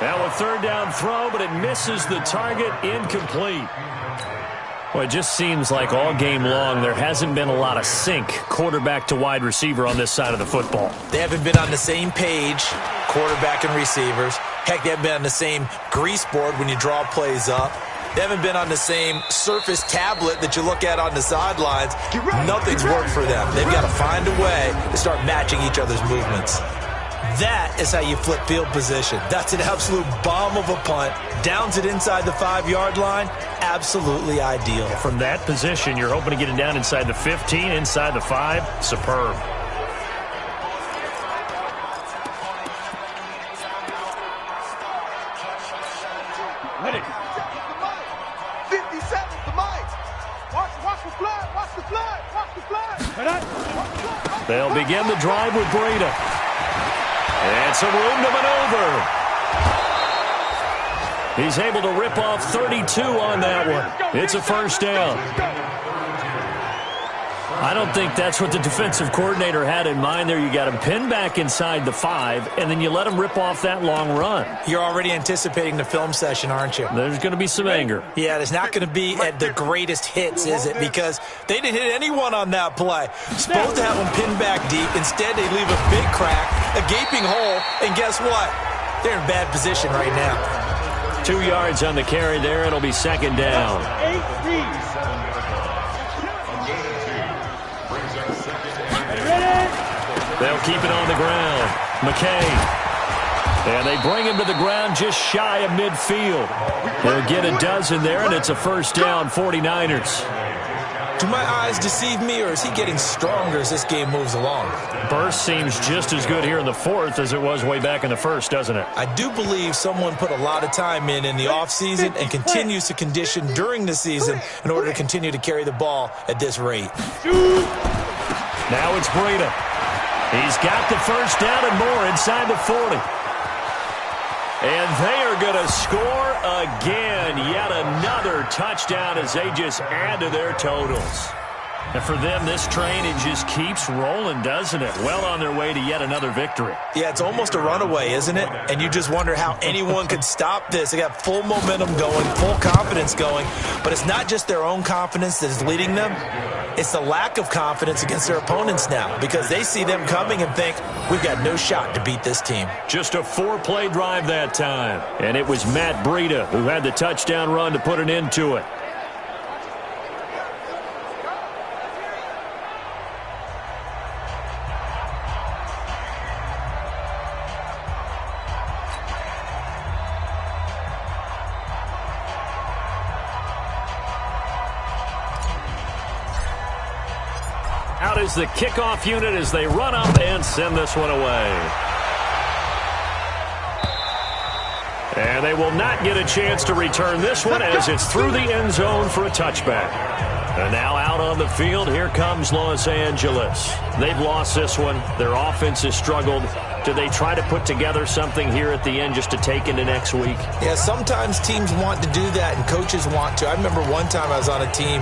Now a third down throw, but it misses the target, incomplete. Well, it just seems like all game long there hasn't been a lot of sync quarterback to wide receiver on this side of the football. They haven't been on the same page, quarterback and receivers. Heck, they haven't been on the same grease board when you draw plays up. They haven't been on the same Surface tablet that you look at on the sidelines. Nothing's worked for them. They've got to find a way to start matching each other's movements. That is how you flip field position. That's an absolute bomb of a punt. Downs it inside the 5-yard line. Absolutely ideal. From that position, you're hoping to get it down inside the 15, inside the 5. Superb. Ready. 57, the mic. Watch the flag, watch the flag, watch the flag. They'll begin the drive with Breida. And some room to maneuver. He's able to rip off 32 on that one. It's a first down. I don't think that's what the defensive coordinator had in mind there. You got him pinned back inside the 5, and then you let him rip off that long run. You're already anticipating the film session, aren't you? There's going to be some anger. Yeah, there's not going to be at the greatest hits, is it? Because they didn't hit anyone on that play. Supposed to have them pinned back deep. Instead, they leave a big crack, a gaping hole, and guess what? They're in bad position right now. 2 yards on the carry there. It'll be second down. They'll keep it on the ground. McKay. And they bring him to the ground just shy of midfield. They'll get a dozen there, and it's a first down, 49ers. Do my eyes deceive me, or is he getting stronger as this game moves along? Burst seems just as good here in the fourth as it was way back in the first, doesn't it? I do believe someone put a lot of time in the offseason and continues to condition during the season in order to continue to carry the ball at this rate. Now it's Breida. He's got the first down and more inside the 40. And they are going to score again. Yet another touchdown as they just add to their totals. And for them, this train, it just keeps rolling, doesn't it? Well on their way to yet another victory. Yeah, it's almost a runaway, isn't it? And you just wonder how anyone could stop this. They got full momentum going, full confidence going. But it's not just their own confidence that is leading them. It's the lack of confidence against their opponents now because they see them coming and think, we've got no shot to beat this team. Just a 4-play drive that time. And it was Matt Breida who had the touchdown run to put an end to it. Out is the kickoff unit as they run up and send this one away. And they will not get a chance to return this one as it's through the end zone for a touchback. And now out on the field, here comes Los Angeles. They've lost this one. Their offense has struggled. Do they try to put together something here at the end just to take into next week? Yeah, sometimes teams want to do that and coaches want to. I remember one time I was on a team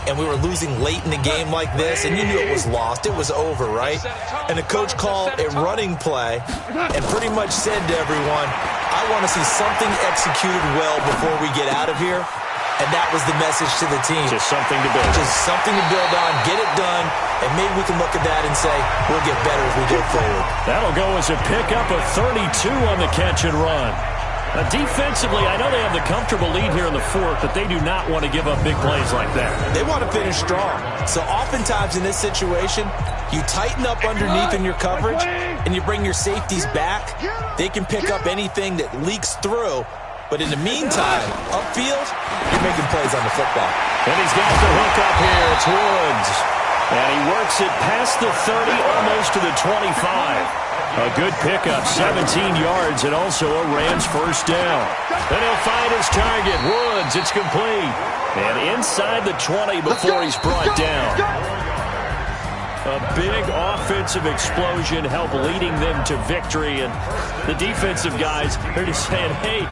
and we were losing late in the game like this, and you knew it was lost. It was over, right? And the coach called a running play and pretty much said to everyone, I want to see something executed well before we get out of here. And that was the message to the team. Just something to build. Just something to build on, get it done, and maybe we can look at that and say, we'll get better as we go forward. That'll go as a pickup of 32 on the catch and run. Defensively, I know they have the comfortable lead here in the fourth, but they do not want to give up big plays like that. They want to finish strong. So oftentimes in this situation, you tighten up underneath in your coverage, and you bring your safeties back. They can pick up anything that leaks through. But in the meantime, upfield, you're making plays on the football. And he's got the hook up here. It's Woods. And he works it past the 30, almost to the 25. A good pickup, 17 yards, and also a Rams first down. Then he'll find his target, Woods. It's complete. And inside the 20 before he's brought down. A big offensive explosion helped leading them to victory. And the defensive guys, they're just saying, hey,